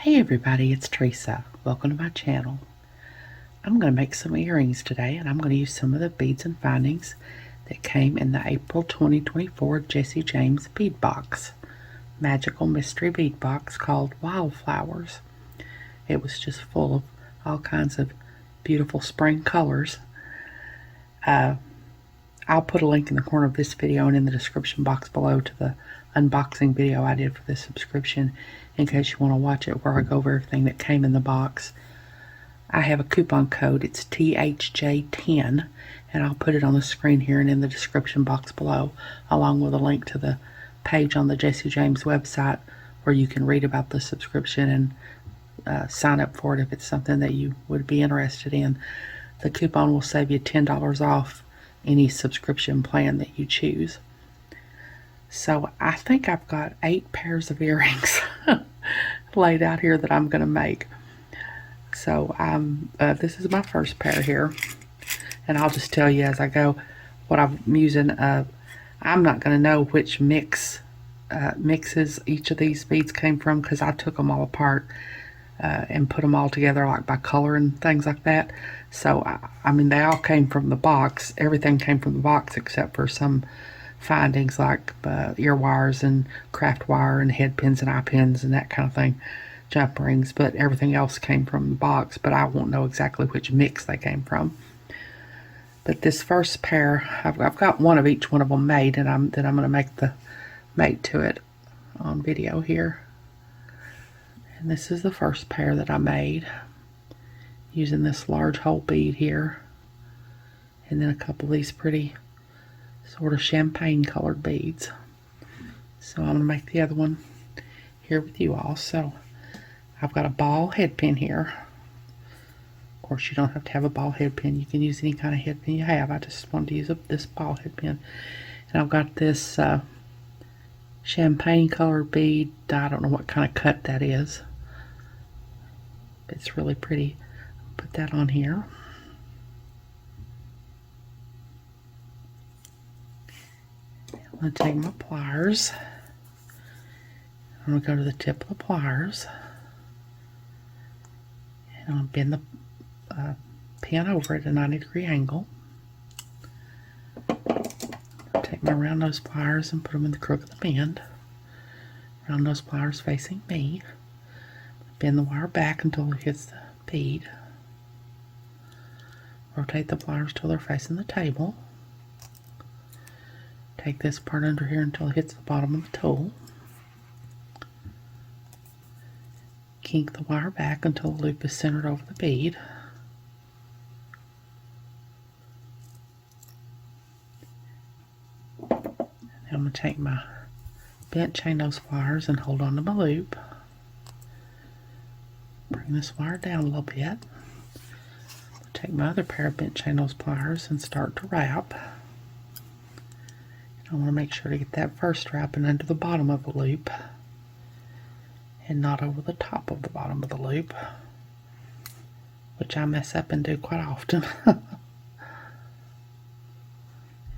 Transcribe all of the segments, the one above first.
Hey everybody, it's Teresa. Welcome to my channel. I'm going to make some earrings today, and I'm going to use some of the beads and findings that came in the April 2024 Jesse James bead box. Magical mystery bead box called Wildflowers. It was just full of all kinds of beautiful spring colors. I'll put a link in the corner of this video and in the description box below to the unboxing video I did for this subscription in case you want to watch it, where I go over everything that came in the box. I have a coupon code. It's THJ10, and I'll put it on the screen here and in the description box below, along with a link to the page on the Jesse James website where you can read about the subscription and sign up for it if it's something that you would be interested in. The coupon will save you $10 off any subscription plan that you choose. So I think I've got 8 pairs of earrings laid out here that I'm going to make. So this is my first pair here, and I'll just tell you as I go what I'm using. I'm not going to know which mixes each of these beads came from, because I took them all apart and put them all together like by color and things like that. So I mean, they all came from the box. Everything came from the box except for some findings like ear wires and craft wire and head pins and eye pins and that kind of thing, jump rings, but everything else came from the box, but I won't know exactly which mix they came from. But this first pair, I've got one of each one of them made, and I'm going to make the mate to it on video here. And this is the first pair that I made using this large hole bead here, and then a couple of these pretty sort of champagne colored beads. So I'm going to make the other one here with you all. So I've got a ball head pin here. Of course, you don't have to have a ball head pin. You can use any kind of head pin you have. I just wanted to use this ball head pin. And I've got this champagne colored bead. I don't know what kind of cut that is. It's really pretty. Put that on here. I'm going to take my pliers. I'm going to go to the tip of the pliers. And I'm going to bend the pin over at a 90-degree angle. Take my round nose pliers and put them in the crook of the bend. Round nose pliers facing me. Bend the wire back until it hits the bead. Rotate the pliers till they're facing the table. Take this part under here until it hits the bottom of the tool. Kink the wire back until the loop is centered over the bead. I'm going to take my bent chain nose pliers and hold on to my loop. Bring this wire down a little bit. Take my other pair of bent chain nose pliers and start to wrap. I want to make sure to get that first wrapping under the bottom of the loop and not over the top of the bottom of the loop, which I mess up and do quite often.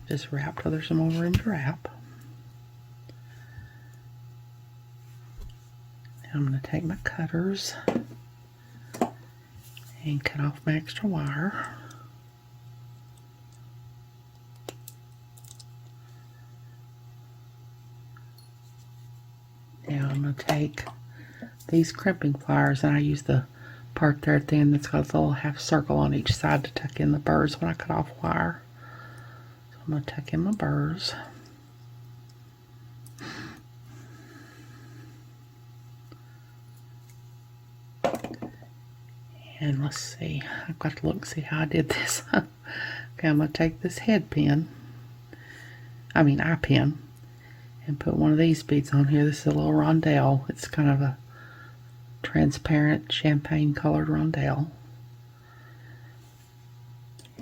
Just wrap till there's more room to wrap. Now I'm going to take my cutters and cut off my extra wire. Now I'm going to take these crimping pliers, and I use the part there at the end that's got a little half circle on each side to tuck in the burrs when I cut off wire. So I'm going to tuck in my burrs. And let's see, I've got to look and see how I did this. Okay, I'm going to take this head pin, eye pin, and put one of these beads on here. This is a little rondelle. It's kind of a transparent champagne colored rondelle.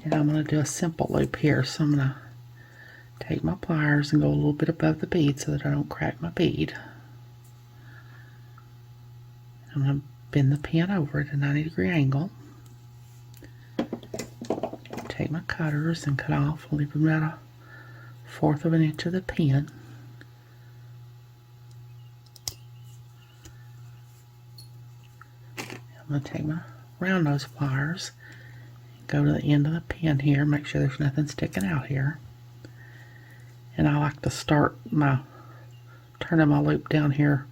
And I'm going to do a simple loop here. So I'm going to take my pliers and go a little bit above the bead so that I don't crack my bead. I'm going to bend the pin over at a 90-degree angle. Take my cutters and cut off, leave about 1/4 of an inch of the pin. I'm going to take my round nose pliers, go to the end of the pin here, make sure there's nothing sticking out here. And I like to start turning my loop down here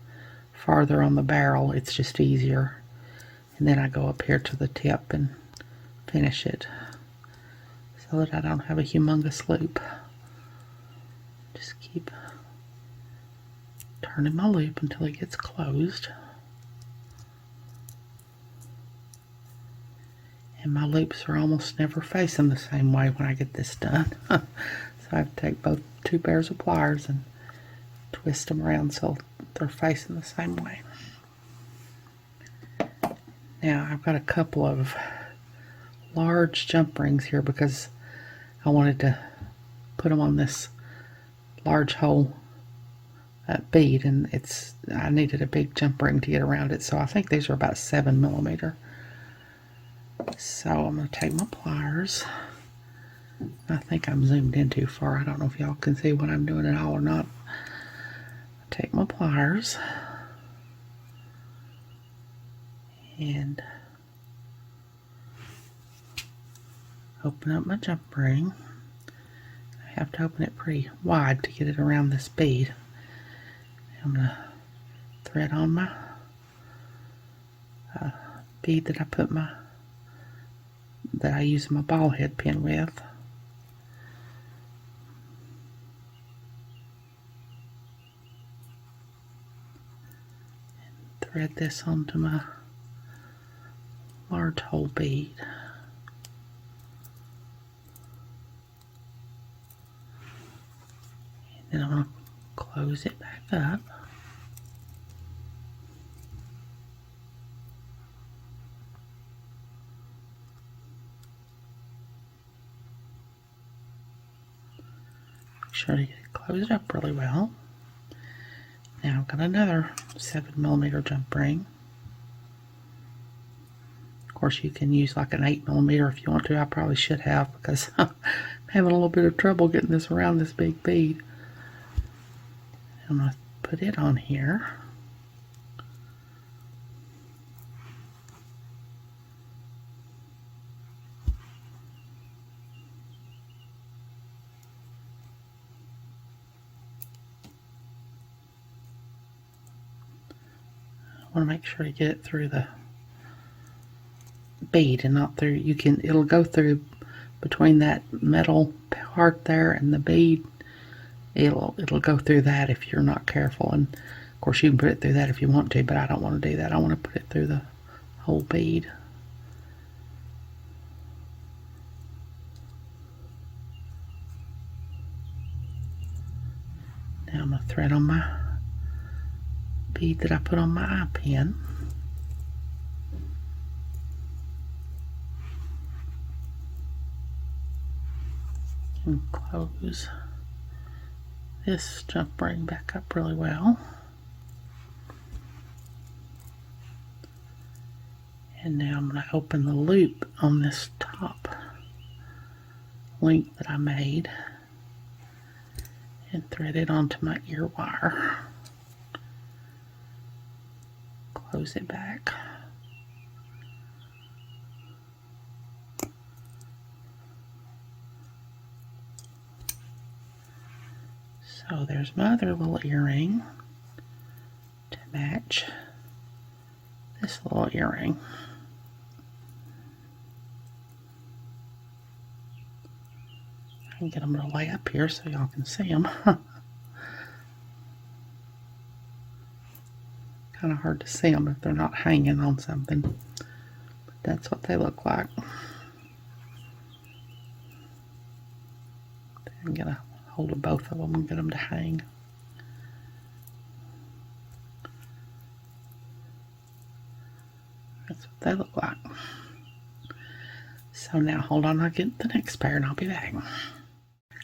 farther on the barrel. It's just easier. And then I go up here to the tip and finish it so that I don't have a humongous loop. Just keep turning my loop until it gets closed. And my loops are almost never facing the same way when I get this done. So I have to take both two pairs of pliers and twist them around so they're facing the same way. Now I've got a couple of large jump rings here because I wanted to put them on this large hole bead, and I needed a big jump ring to get around it, so I think these are about 7mm. So I'm going to take my pliers. I think I'm zoomed in too far. I don't know if y'all can see what I'm doing at all or not. Take my pliers and open up my jump ring. I have to open it pretty wide to get it around this bead. I'm going to thread on my bead that I use my ball head pin with. And thread this onto my large hole bead. And then I'm going to close it back up. Make sure to get it closed up really well. Now I've got another 7mm jump ring. Of course, you can use like an 8mm if you want to. I probably should have, because I'm having a little bit of trouble getting this around this big bead. I'm going to put it on here. I want to make sure to get it through the bead and not through. It'll go through between that metal part there and the bead. It'll go through that if you're not careful, and of course you can put it through that if you want to, but I don't want to do that. I want to put it through the whole bead. Now I'm going to thread on my bead that I put on my eye pin. And close this jump ring back up really well. And now I'm going to open the loop on this top link that I made and thread it onto my ear wire. Close it back. So there's my other little earring to match this little earring. I can get them to lay up here so y'all can see them. Kind of hard to see them if they're not hanging on something, but that's what they look like. I'm gonna hold of both of them and get them to hang. That's what they look like. So now hold on, I'll get the next pair and I'll be back.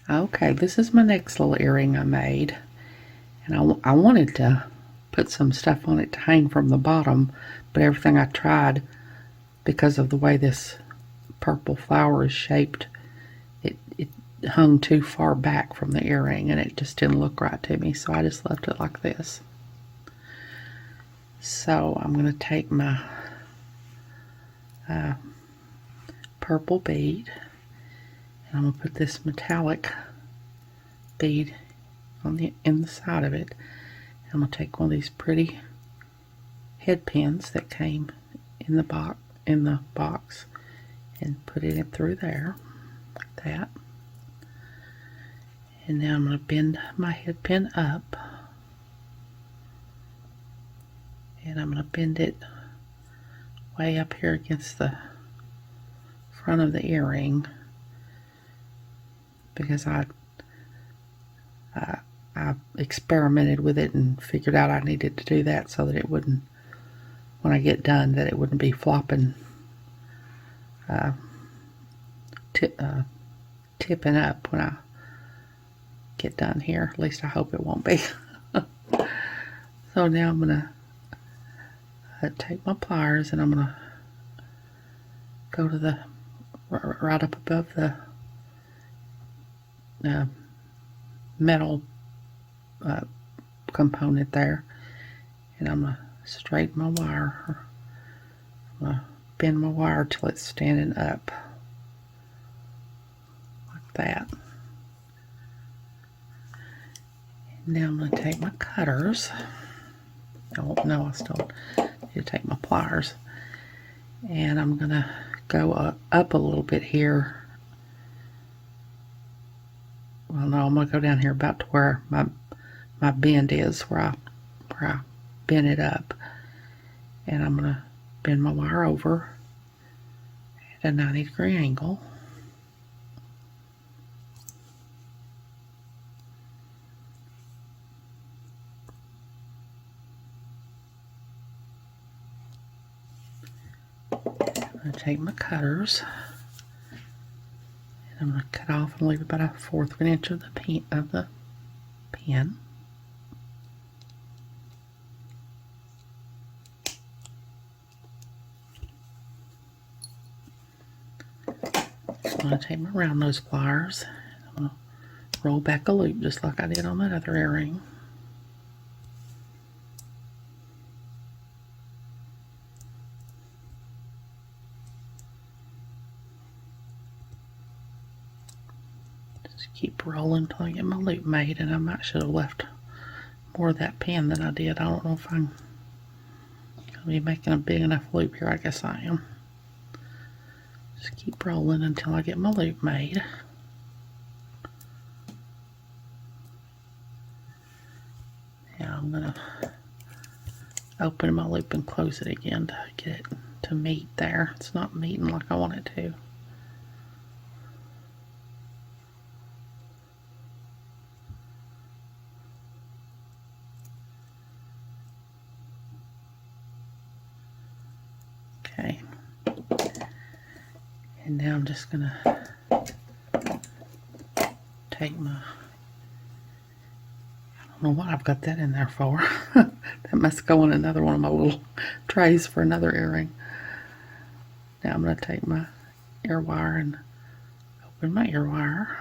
Okay, this is my next little earring I made, and I wanted to put some stuff on it to hang from the bottom, but everything I tried, because of the way this purple flower is shaped, it hung too far back from the earring and it just didn't look right to me, so I just left it like this. So I'm going to take my purple bead, and I'm going to put this metallic bead on the inside of it. I'm going to take one of these pretty head pins that came in the box and put it in through there like that. And now I'm going to bend my head pin up, and I'm going to bend it way up here against the front of the earring, because I experimented with it and figured out I needed to do that so that it wouldn't, when I get done, that it wouldn't be flopping, tipping up when I get done here. At least I hope it won't be. So now I'm going to take my pliers, and I'm going to go to the right up above the metal component there, and I'm going to straighten my wire. I'm going to bend my wire till it's standing up like that. And now I'm going to take my cutters. Oh no, I still need to take my pliers, and I'm going to go up a little bit here. Well, no, I'm going to go down here about to where my bend is, where I bend it up, and I'm going to bend my wire over at a 90-degree angle. I'm going to take my cutters, and I'm going to cut off and leave about 1/4 of an inch of the pin. I'm going to take my round nose pliers, and I'm going to roll back a loop just like I did on that other earring. Keep rolling until I get my loop made, and I might should have left more of that pin than I did. I don't know if I'm going to be making a big enough loop here. I guess I am. Just keep rolling until I get my loop made. Now I'm going to open my loop and close it again to get it to meet there. It's not meeting like I want it to. Okay, and now I'm just going to take my, I don't know what I've got that in there for. That must go in another one of my little trays for another earring. Now I'm going to take my ear wire and open my ear wire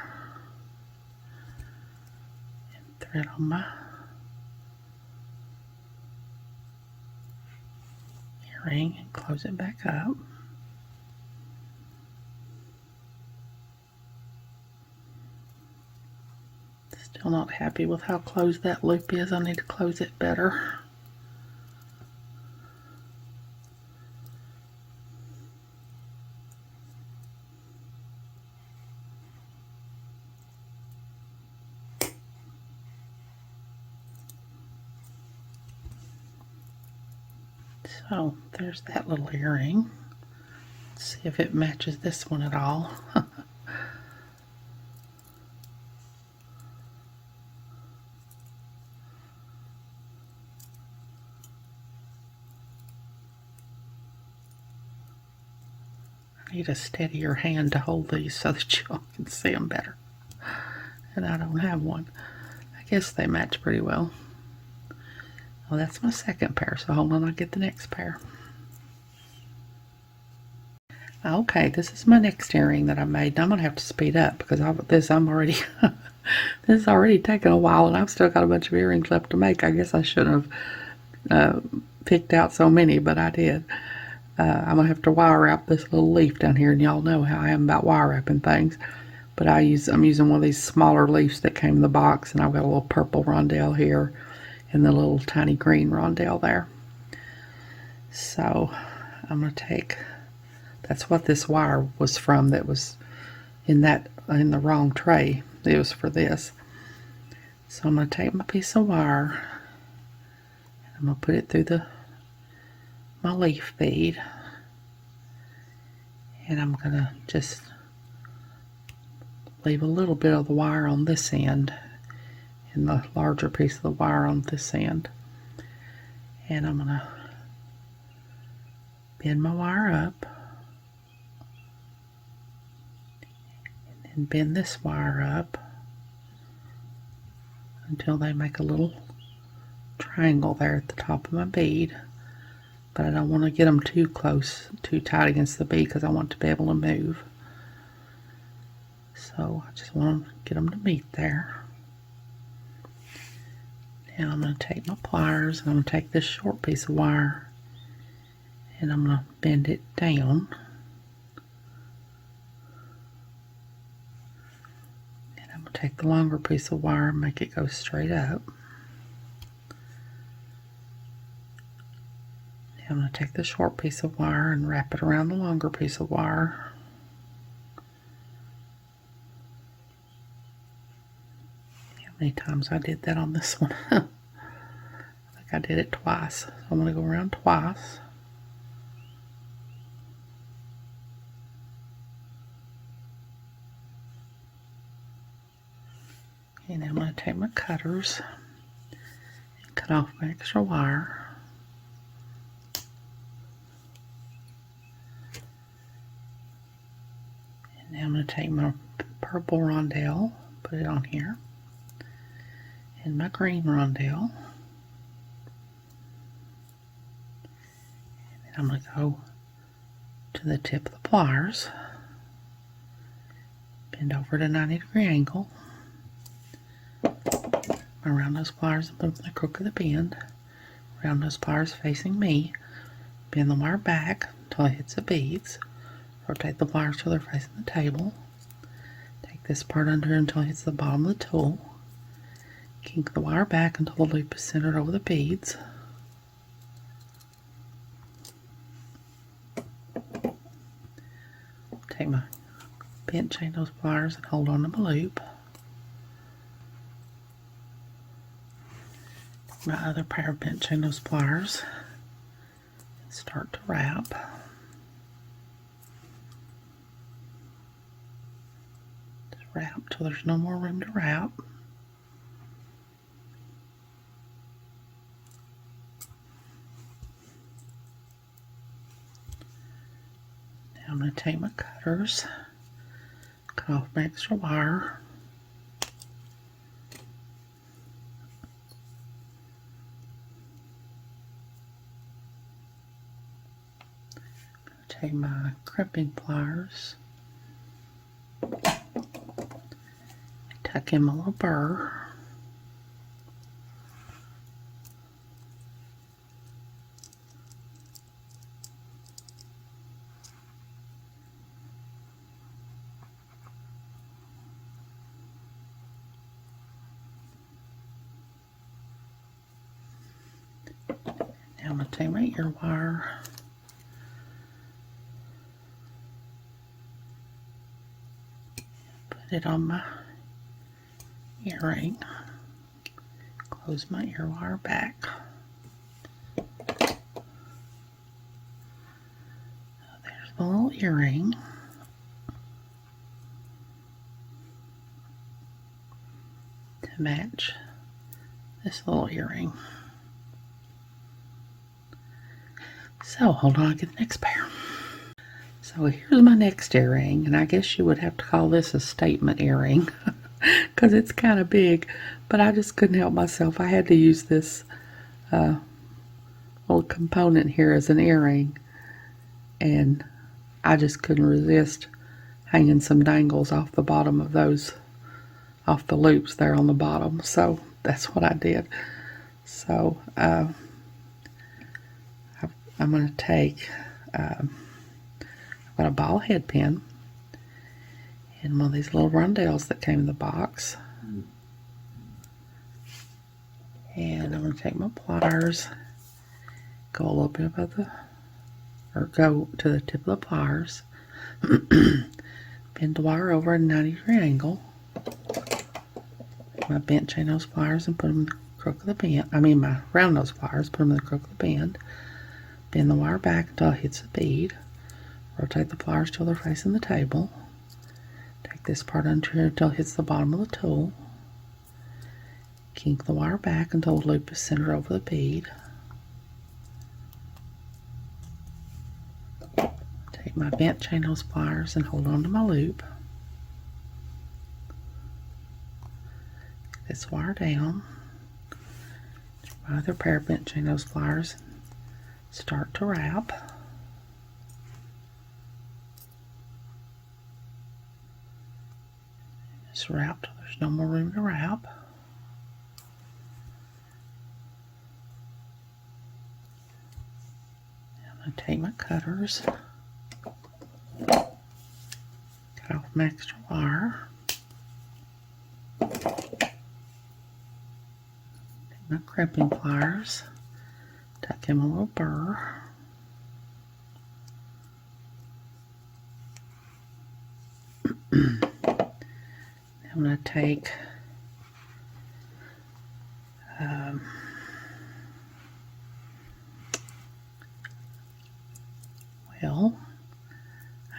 and thread on my earring and close it back up. Still not happy with how closed that loop is. I need to close it better. So there's that little earring. Let's see if it matches this one at all. I need a steadier hand to hold these so that y'all can see them better. And I don't have one. I guess they match pretty well. Well, that's my second pair, so hold on, I'll get the next pair. Okay, this is my next earring that I made. Now I'm gonna have to speed up because this is already taking a while, and I've still got a bunch of earrings left to make. I guess I shouldn't have picked out so many, but I did. I'm going to have to wire wrap this little leaf down here, and y'all know how I am about wire wrapping things. But I'm using one of these smaller leaves that came in the box, and I've got a little purple rondelle here and the little tiny green rondelle there. So I'm going to take, that's what this wire was from that was in the wrong tray. It was for this. So I'm going to take my piece of wire, and I'm going to put it through my leaf bead, and I'm going to just leave a little bit of the wire on this end and the larger piece of the wire on this end. And I'm going to bend my wire up and then bend this wire up until they make a little triangle there at the top of my bead. But I don't want to get them too close, too tight against the bead, because I want to be able to move. So I just want to get them to meet there. Now I'm going to take my pliers, and I'm going to take this short piece of wire, and I'm going to bend it down. And I'm going to take the longer piece of wire and make it go straight up. Now I'm going to take the short piece of wire and wrap it around the longer piece of wire. Many times I did that on this one. I think I did it twice. So I'm going to go around twice. And then I'm going to take my cutters and cut off my extra wire. And now I'm going to take my purple rondelle, put it on here, and my green rondelle. And then I'm going to go to the tip of the pliers, bend over at a 90-degree angle, around those pliers and put them in the crook of the bend, around those pliers facing me, bend the wire back until it hits the beads, rotate the pliers till they're facing the table, take this part under until it hits the bottom of the tool, kink the wire back until the loop is centered over the beads. Take my bent chain those pliers and hold on to my loop. My other pair of bent chain those pliers and start to wrap. Just wrap till there's no more room to wrap. I'm going to take my cutters, cut off my extra wire, take my crimping pliers, tuck in my little burr, I'm going to take my ear wire, put it on my earring, close my ear wire back. There's the little earring. To match this little earring. So hold on, I'll get the next pair. So here's my next earring, and I guess you would have to call this a statement earring because it's kind of big, but I just couldn't help myself. I had to use this little component here as an earring, and I just couldn't resist hanging some dangles off the bottom of those, off the loops there on the bottom. So that's what I did. So I'm going to take I've got a ball head pin and one of these little rondelles that came in the box. And I'm going to take my pliers, go a little bit above the, or go to the tip of the pliers, bend the wire over at a 90-degree angle, my bent chain nose pliers and put them in the crook of the bend, my round nose pliers, put them in the crook of the bend the wire back until it hits the bead, rotate the pliers till they're facing the table, take this part under here until it hits the bottom of the tool, kink the wire back until the loop is centered over the bead, take my bent chain nose pliers and hold on to my loop, this wire down, my other pair of bent chain nose pliers, start to wrap. Just wrap till there's no more room to wrap. I'm going to take my cutters, cut off my extra wire, take my crimping pliers, tuck in a little burr, I'm going to take well,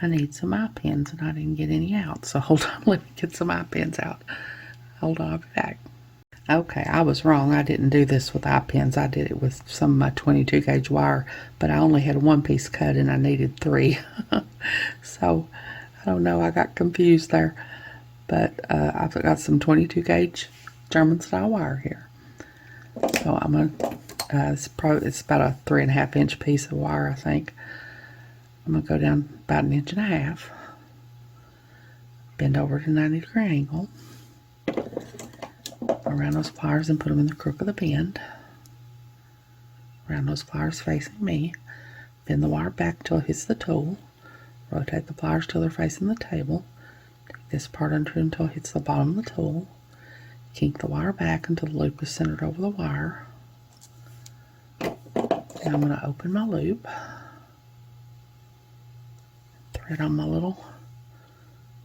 I need some eye pins and I didn't get any out, so hold on, let me get some eye pins out. Hold on, I'll be back. Okay, I was wrong. I didn't do this with eye pins. I did it with some of my 22 gauge wire, but I only had one piece cut and I needed 3. So, I don't know, I got confused there. But I've got some 22 gauge German style wire here. So I'm going to, it's about a 3.5 inch piece of wire, I think. I'm going to go down about 1.5 inches, bend over to 90-degree angle, around those pliers and put them in the crook of the bend, around those pliers facing me, bend the wire back until it hits the tool, rotate the pliers till they're facing the table, take this part under until it hits the bottom of the tool, kink the wire back until the loop is centered over the wire. Now I'm going to open my loop, thread on my little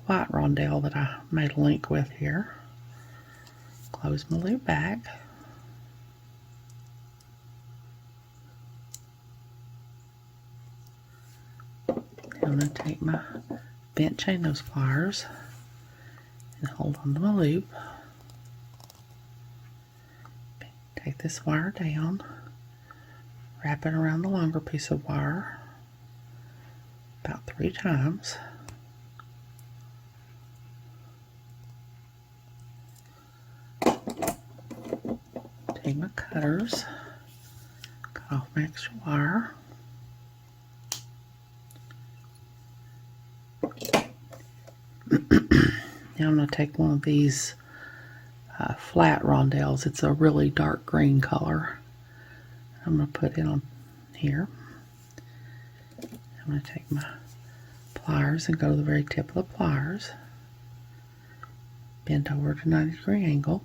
white rondelle that I made a link with here, close my loop back, I'm going to take my bent chain nose pliers and hold on to my loop, take this wire down, wrap it around the longer piece of wire about 3 times. Take my cutters, cut off my extra wire. Now I'm going to take one of these flat rondelles. It's a really dark green color. I'm going to put it on here. I'm going to take my pliers and go to the very tip of the pliers. Bend over to 90-degree angle.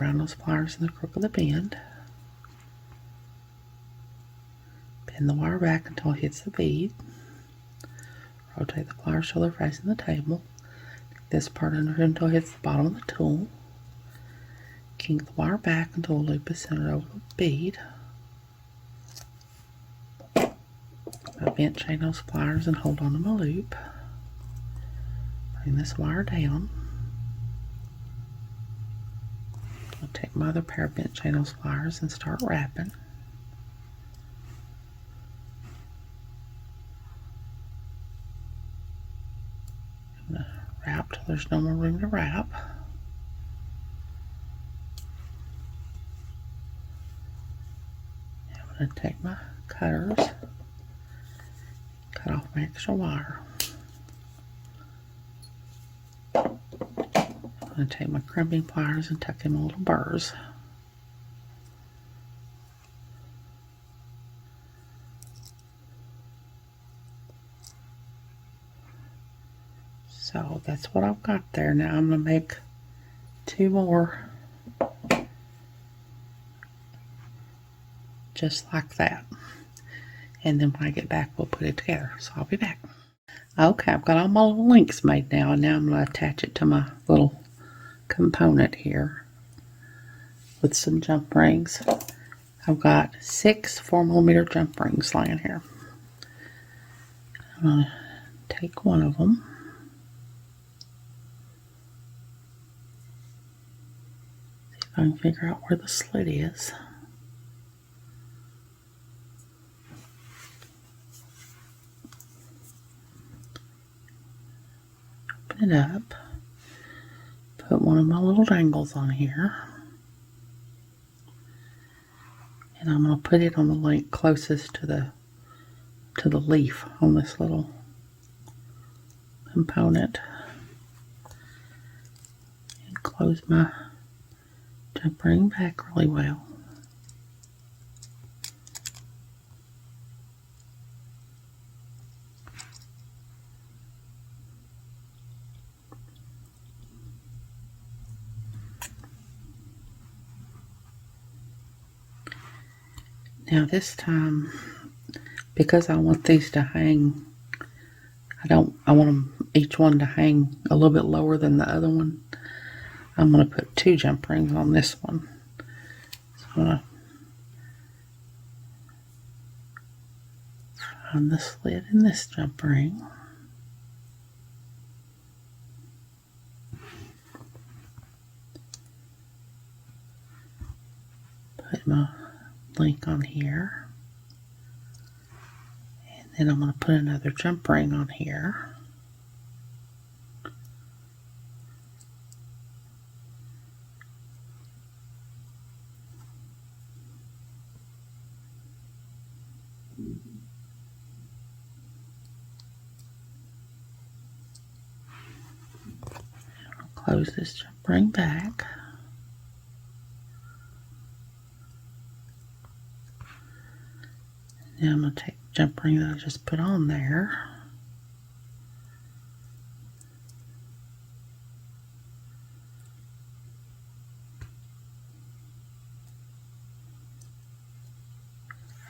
Around those pliers in the crook of the bend. Bend the wire back until it hits the bead. Rotate the pliers till they're facing the table. Take this part under until it hits the bottom of the tool. Kink the wire back until the loop is centered over the bead. I bent chain nose pliers and hold on to my loop. Bring this wire down. I'll take my other pair of bent chain nose pliers and start wrapping. I'm going to wrap till there's no more room to wrap. I'm going to take my cutters, cut off my extra wire. I'm going to take my crimping pliers and tuck in my little burrs. So that's what I've got there. Now I'm going to make 2 more just like that. And then when I get back, we'll put it together. So I'll be back. Okay, I've got all my little links made now, and now I'm going to attach it to my little component here with some jump rings. I've got 6 4mm jump rings laying here. I'm going to take one of them. See if I can figure out where the slit is. Open it up. Put one of my little dangles on here. And I'm going to put it on the link closest to the leaf on this little component. And close my jump ring back really well. Now this time, because I want these to hang, I want them, each one to hang a little bit lower than the other one. I'm going to put 2 jump rings on this one. So I'm going to find the slit in this jump ring. Put my link on here. And then I'm going to put another jump ring on here. Close this jump ring back. Now I'm going to take the jump ring that I just put on there.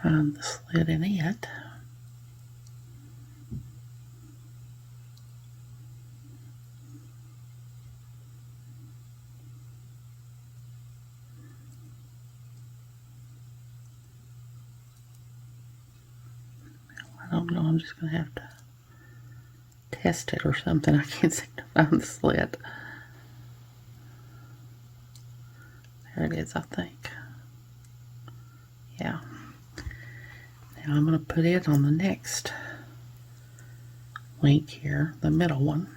Find the slit in it. I don't know, I'm just going to have to test it or something. I can't seem to find the slit. There it is, I think. Yeah. Now I'm going to put it on the next link here, the middle one.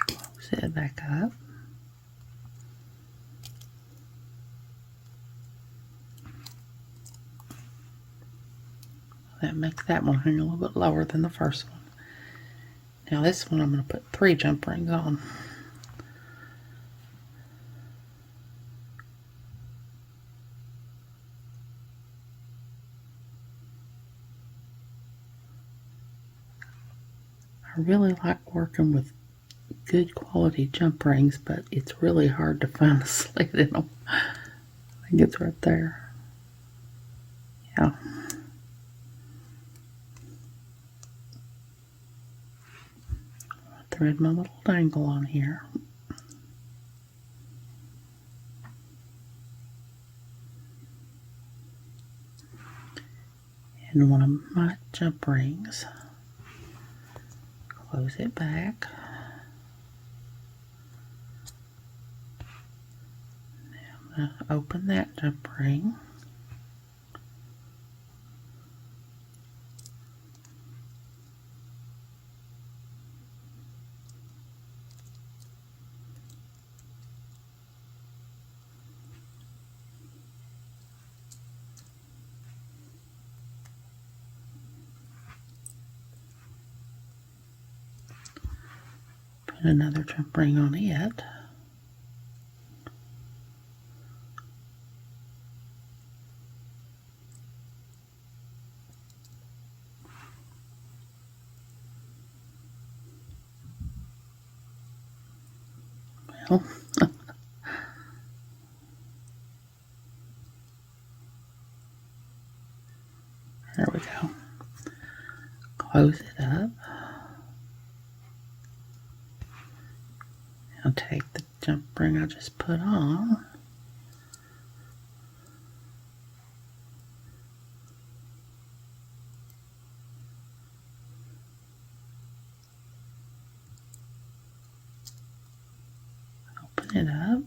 Close it back up. That makes that one hang a little bit lower than the first one. Now this one I'm going to put 3 jump rings on. I really like working with good quality jump rings, but it's really hard to find a slit in them. I think it's right there. Yeah. Thread my little dangle on here. And one of my jump rings. Close it back. Now I'm going to open that jump ring. Put another jump ring on it. Well, there we go. Close it up. I'll take the jump ring I just put on. Open it up.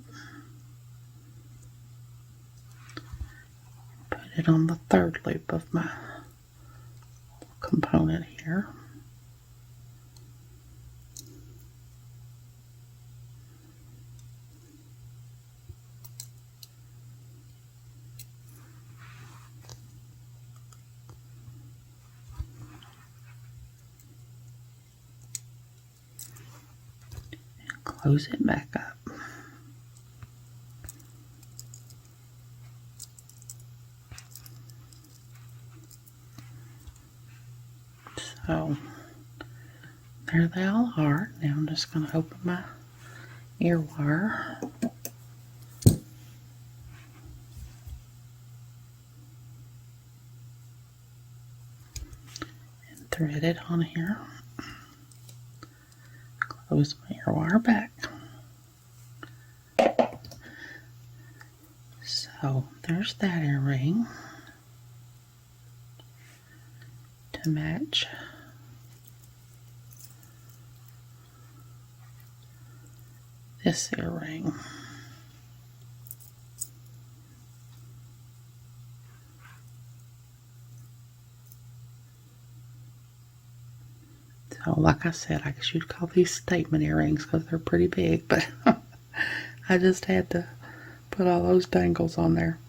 Put it on the third loop of my component here. And close it back up. So there they all are. Now I'm just going to open my ear wire. And thread it on here. Close my ear wire back. So there's that earring to match this earring. So like I said, I guess you'd call these statement earrings because they're pretty big, but I just had to put all those dangles on there.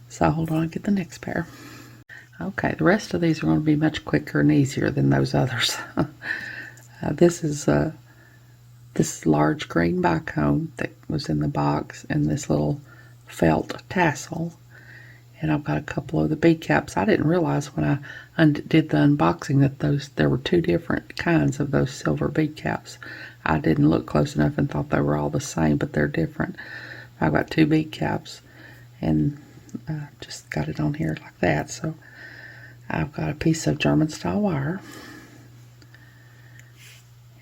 So hold on, I'll get the next pair. Okay, the rest of these are going to be much quicker and easier than those others. This is this large green bicone that was in the box and this little felt tassel. And I've got a couple of the bead caps. I didn't realize when I did the unboxing that there were two different kinds of those silver bead caps. I didn't look close enough and thought they were all the same, but they're different. I've got two bead caps and just got it on here like that. So I've got a piece of German style wire.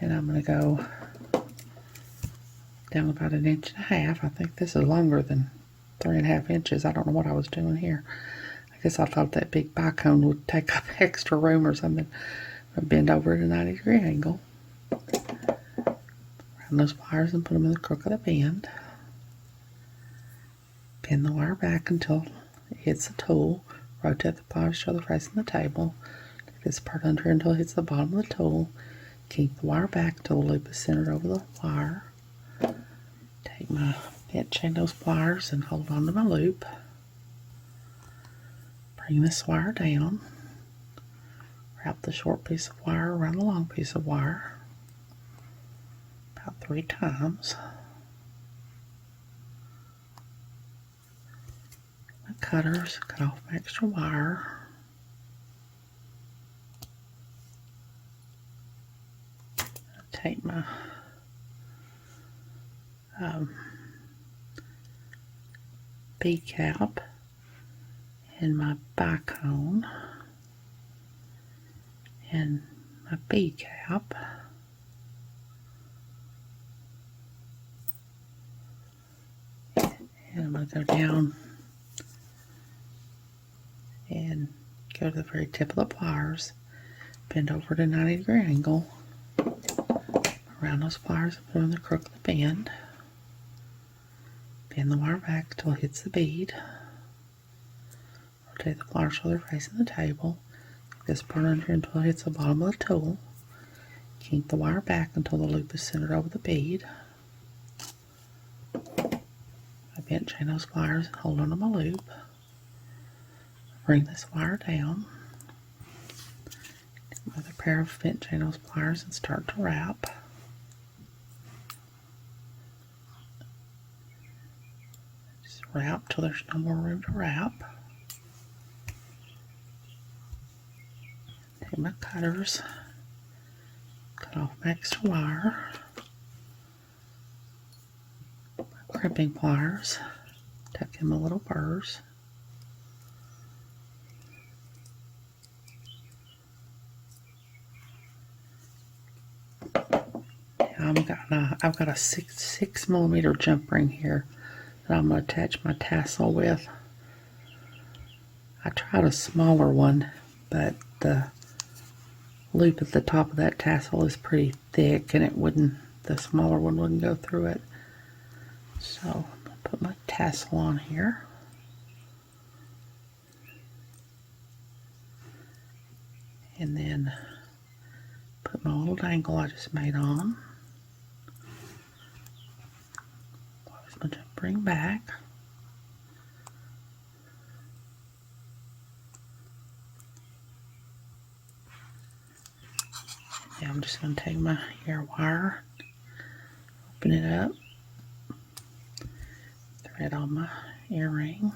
And I'm going to go down about 1.5 inches. I think this is longer than 3.5 inches. I don't know what I was doing here. I guess I thought that big bicone would take up extra room or something. I'll bend over at a 90-degree angle. Round those wires and put them in the crook of the bend. Bend the wire back until it hits the tool. Rotate the pliers so they're facing the table. Take this part under until it hits the bottom of the tool. Keep the wire back until the loop is centered over the wire. Take my bent chain nose pliers and hold on to my loop. Bring this wire down. Wrap the short piece of wire around the long piece of wire about 3 times. My cutters, cut off my extra wire. Take my bead cap and my bicone and my bead cap. And I'm going to go down and go to the very tip of the pliers, bend over at a 90-degree angle, around those pliers and put in the crook of the bend. Bend the wire back until it hits the bead. Rotate the pliers so they're facing the table. Take this part under until it hits the bottom of the tool. Kink the wire back until the loop is centered over the bead. I bent chain those pliers and hold on to my loop. Bring this wire down. Another pair of bent chain nose pliers and start to wrap. Just wrap till there's no more room to wrap. Take my cutters, cut off my extra wire, crimping pliers, tuck in my little burrs. I've got a 6 millimeter jump ring here that I'm going to attach my tassel with. I tried a smaller one, but the loop at the top of that tassel is pretty thick and the smaller one wouldn't go through it. So I'm going to put my tassel on here. And then put my little dangle I just made on. Close my jump ring back. Now I'm just going to take my ear wire, open it up, thread on my earring.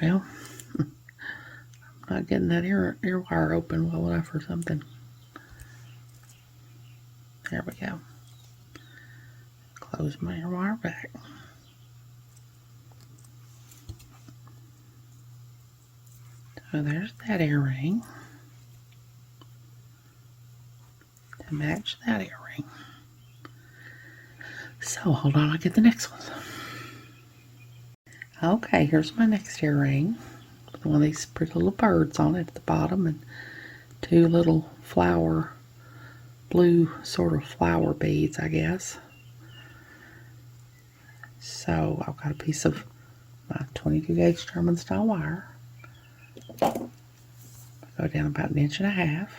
Well, I'm not getting that ear wire open well enough or something. There we go. Close my ear wire back. So there's that earring to match that earring. So hold on, I'll get the next one. Okay, here's my next earring with one of these pretty little birds on it at the bottom and two little blue sort of flower beads, I guess. So I've got a piece of my 22 gauge German style wire. Go down about 1.5 inches.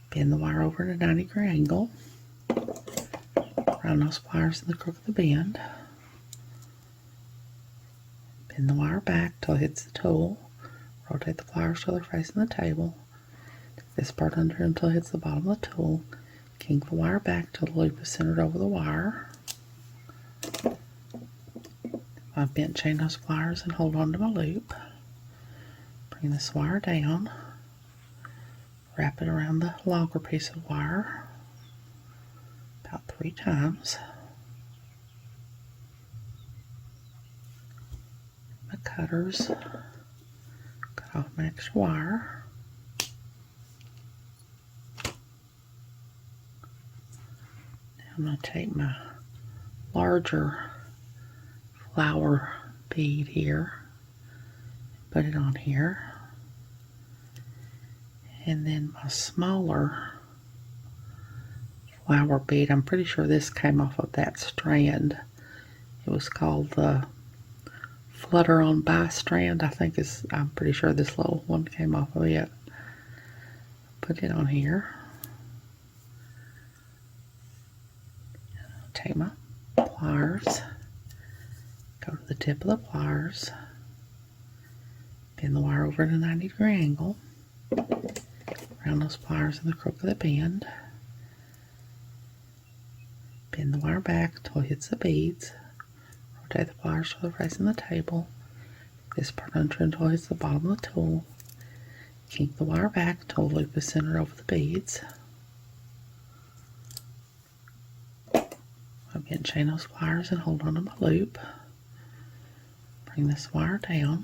Bend the wire over at a 90-degree angle. Round those pliers in the crook of the bend. Bend the wire back till it hits the tool. Rotate the pliers till they're facing the table. Take this part under until it hits the bottom of the tool. Kink the wire back till the loop is centered over the wire. I bent chain those pliers and hold on to my loop. Bring this wire down. Wrap it around the longer piece of wire about 3 times. My cutters, cut off my extra wire. Now I'm going to take my larger flower bead here, put it on here, and then my smaller flower bead, I'm pretty sure this came off of that strand. It was called the Flutter on By strand, I'm pretty sure this little one came off of it. Put it on here. Take my pliers, go to the tip of the pliers, bend the wire over at a 90-degree angle, round those pliers in the crook of the bend, bend the wire back till it hits the beads, rotate the pliers till they're facing the table, this part under until it hits the bottom of the tool, kink the wire back till the loop is centered over the beads. Again, chain those pliers and hold on to my loop. Bring this wire down.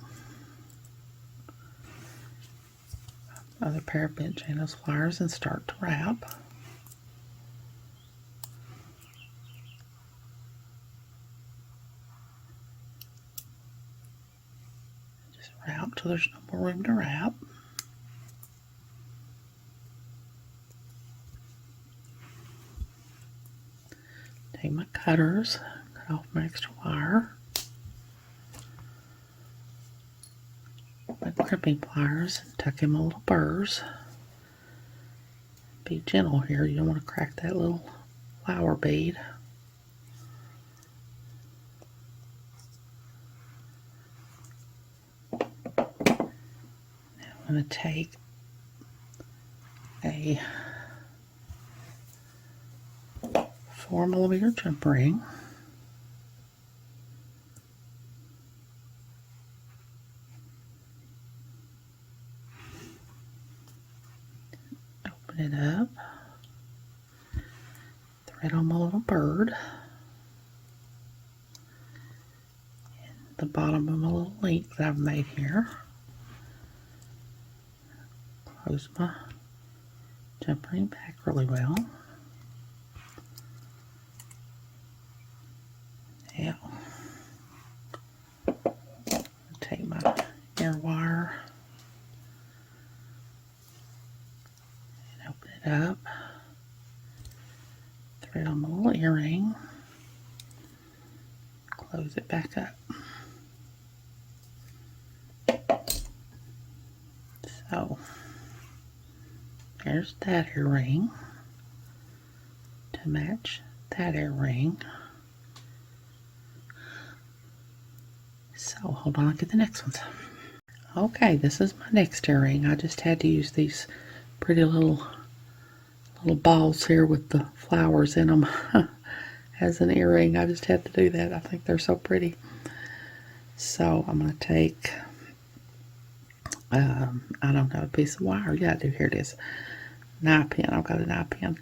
Other pair of bent chain those pliers and start to wrap. Just wrap till there's no more room to wrap. Take my cutters, cut off my extra wire. My crimping pliers, tuck in my little burrs. Be gentle here, you don't want to crack that little flower bead. Now I'm going to take a 4 millimeter jump ring. Open it up. Thread on my little bird. And the bottom of my little link that I've made here. Close my jump ring back really well. Now, take my ear wire and open it up. Thread on my little earring. Close it back up. So, there's that earring to match that earring. So, hold on, I'll get the next ones. Okay, this is my next earring. I just had to use these pretty little balls here with the flowers in them as an earring. I just had to do that. I think they're so pretty. So, I'm going to take, I don't know, a piece of wire. Yeah, I do. Here it is. An eye pin. I've got an eye pin.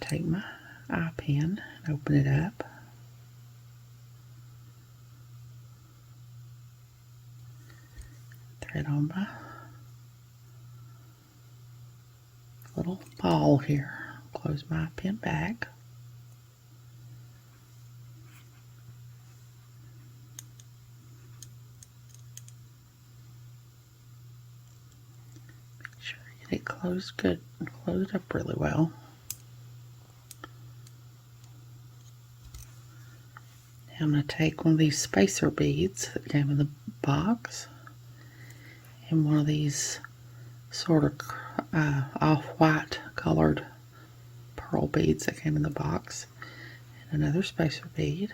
Take my eye pin and open it up. Thread on my little ball here. Close my eye pin back. Make sure you get it closed good and closed up really well. Now I'm going to take one of these spacer beads that came in the box and one of these sort of off-white colored pearl beads that came in the box and another spacer bead.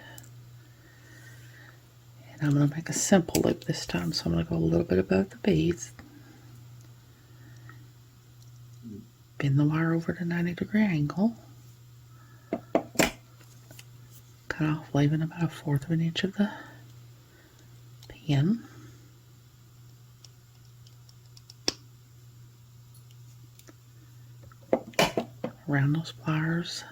And I'm going to make a simple loop this time, so I'm going to go a little bit above the beads. Bend the wire over at a 90-degree angle. Cut off, leaving about 1/4 of an inch of the pin. Around those pliers,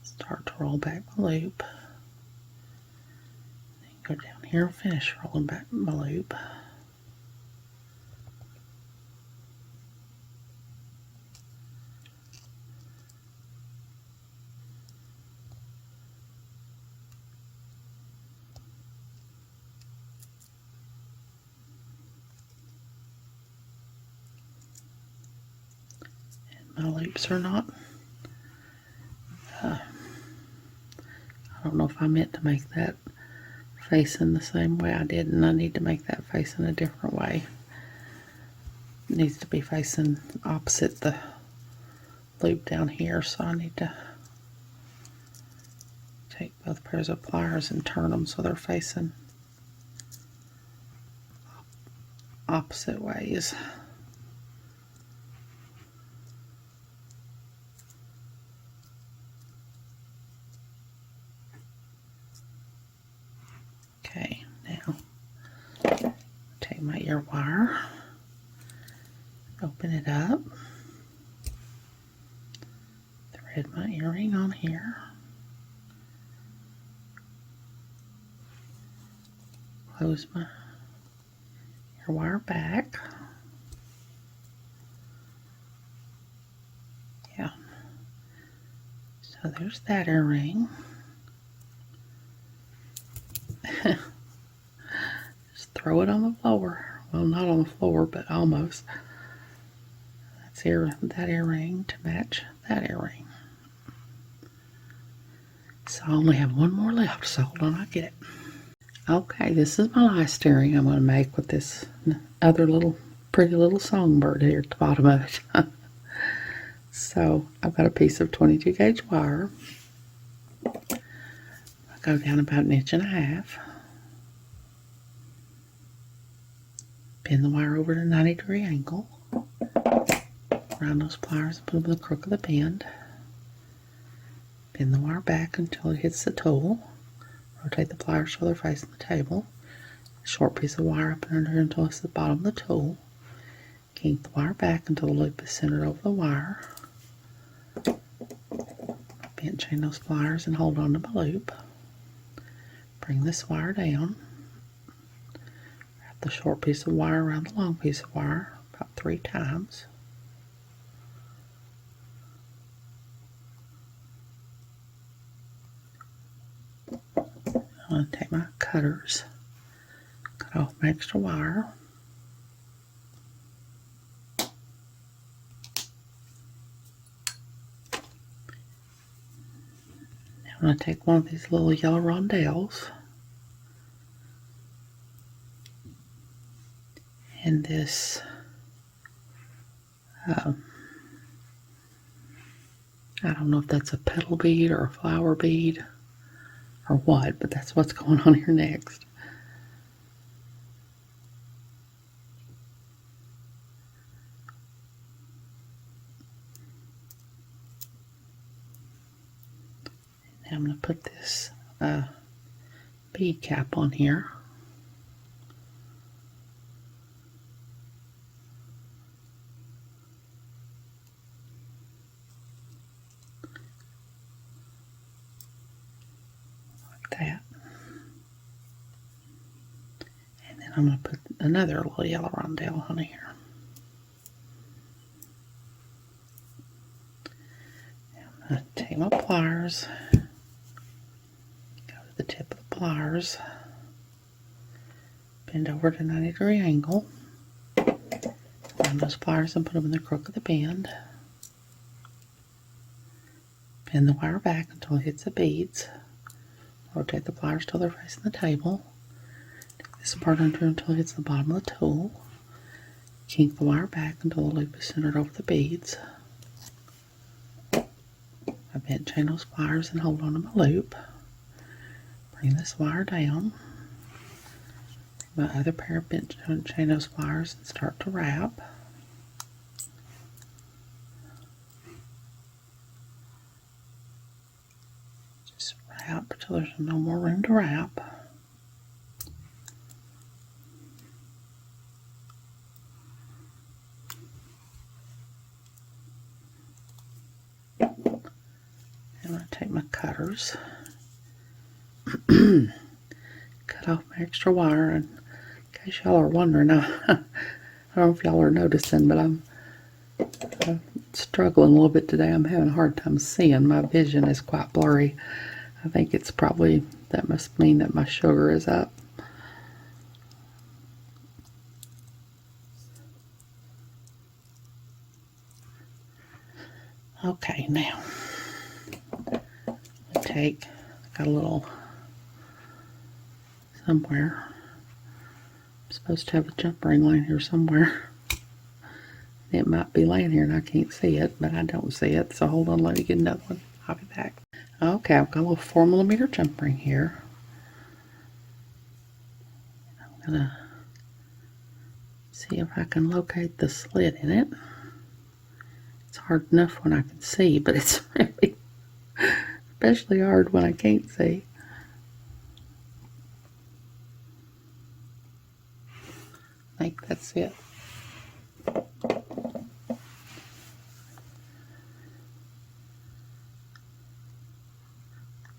start to roll back my loop. Then go down here and finish rolling back my loop. My loops are not, I don't know if I meant to make that facing the same way I did, and I need to make that facing a different way. It needs to be facing opposite the loop down here, so I need to take both pairs of pliers and turn them so they're facing opposite ways. Okay, now take my ear wire, open it up, thread my earring on here, close my ear wire back. Yeah, so there's that earring. Just throw it on the floor. Well, not on the floor, but almost. That's that earring to match that earring. So I only have one more left, so hold on, I'll get it. Okay, this is my last earring I'm going to make with this other pretty little songbird here at the bottom of it. So I've got a piece of 22 gauge wire. I go down about 1.5 inches. Bend the wire over to a 90-degree angle. Around those pliers and put them in the crook of the bend. Bend the wire back until it hits the tool. Rotate the pliers so they're facing the table. short piece of wire up under until it's the bottom of the tool. Kink the wire back until the loop is centered over the wire. Bent chain those pliers and hold on to my loop. Bring this wire down. Wrap the short piece of wire around the long piece of wire about 3 times. I'm going to take my cutters, cut off my extra wire. I'm going to take one of these little yellow rondelles and this I don't know if that's a petal bead or a flower bead or what, but that's what's going on here next. Now I'm going to put this bead cap on here. Like that. And then I'm going to put another little yellow rondelle on here. I'm going to take my pliers, go to the tip of the pliers, bend over at a 90-degree angle, find those pliers and put them in the crook of the bend. Bend the wire back until it hits the beads. Rotate the pliers till they're facing the table. Take this part under until it hits the bottom of the tool. Kink the wire back until the loop is centered over the beads. I bent chain those pliers and hold on to my loop. Bring this wire down. My other pair of bent chain those pliers and start to wrap. Just wrap until there's no more room to wrap. I'm going to take my cutters, cut off my extra wire, and in case y'all are wondering, I don't know if y'all are noticing, but I'm struggling a little bit today. I'm having a hard time seeing. My vision is quite blurry. I think it's probably, that must mean that my sugar is up. Okay, now got a little somewhere. I'm supposed to have a jump ring laying here somewhere. It might be laying here and I can't see it, but I don't see it. So hold on, let me get another one. I'll be back. Okay, I've got a little 4mm jump ring here. I'm gonna see if I can locate the slit in it. It's hard enough when I can see, but it's really especially hard when I can't see. I think that's it.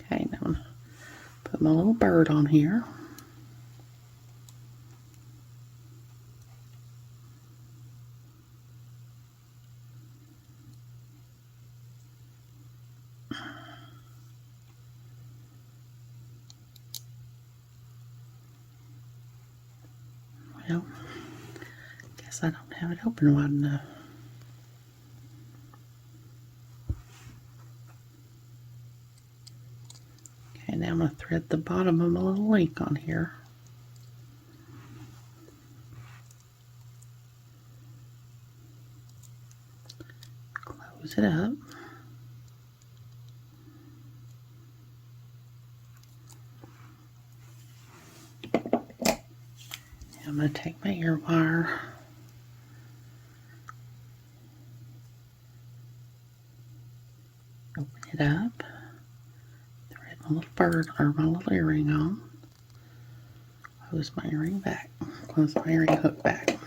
Okay, now I'm going to put my little bird on here. Well, guess I don't have it open wide enough. Okay, now I'm going to thread the bottom of my little link on here. Close it up. I'm going to take my ear wire, open it up, thread my little bird or my little earring on, close my earring back. Close my earring hook back.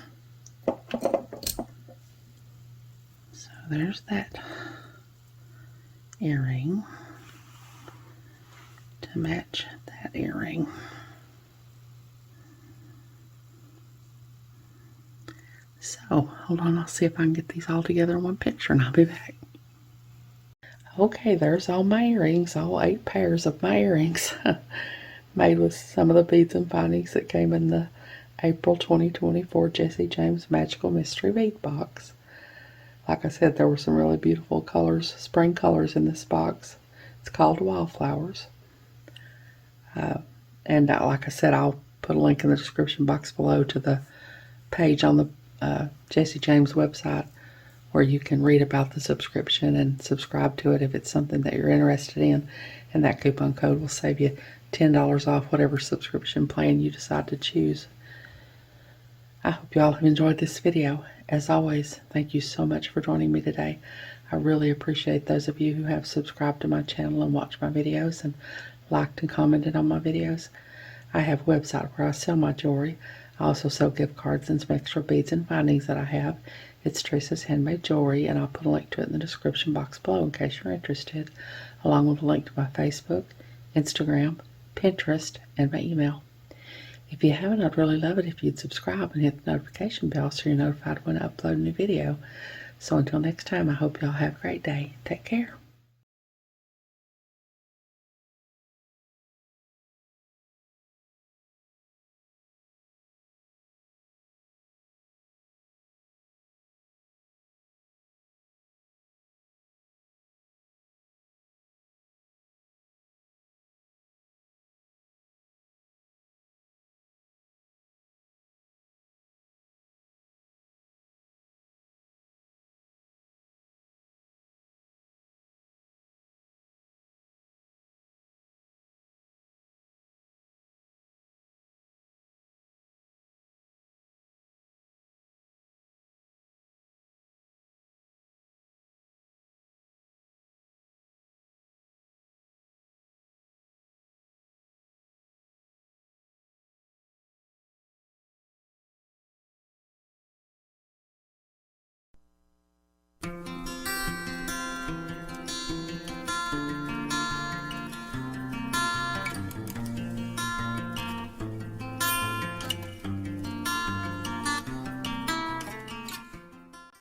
So there's that earring to match that earring. So, hold on, I'll see if I can get these all together in one picture and I'll be back. Okay, there's all my earrings, all 8 pairs of my earrings. Made with some of the beads and findings that came in the April 2024 Jesse James Magical Mystery Bead Box. Like I said, there were some really beautiful colors, spring colors in this box. It's called Wildflowers. And like I said, I'll put a link in the description box below to the page on the Jesse James website where you can read about the subscription and subscribe to it if it's something that you're interested in. And that coupon code will save you $10 off whatever subscription plan you decide to choose. I hope you all have enjoyed this video. As always, thank you so much for joining me today. I really appreciate those of you who have subscribed to my channel and watched my videos and liked and commented on my videos. I have a website where I sell my jewelry. I also sell gift cards and some extra beads and findings that I have. It's Teresa's Handmade Jewelry, and I'll put a link to it in the description box below in case you're interested, along with a link to my Facebook, Instagram, Pinterest, and my email. If you haven't, I'd really love it if you'd subscribe and hit the notification bell so you're notified when I upload a new video. So until next time, I hope y'all have a great day. Take care.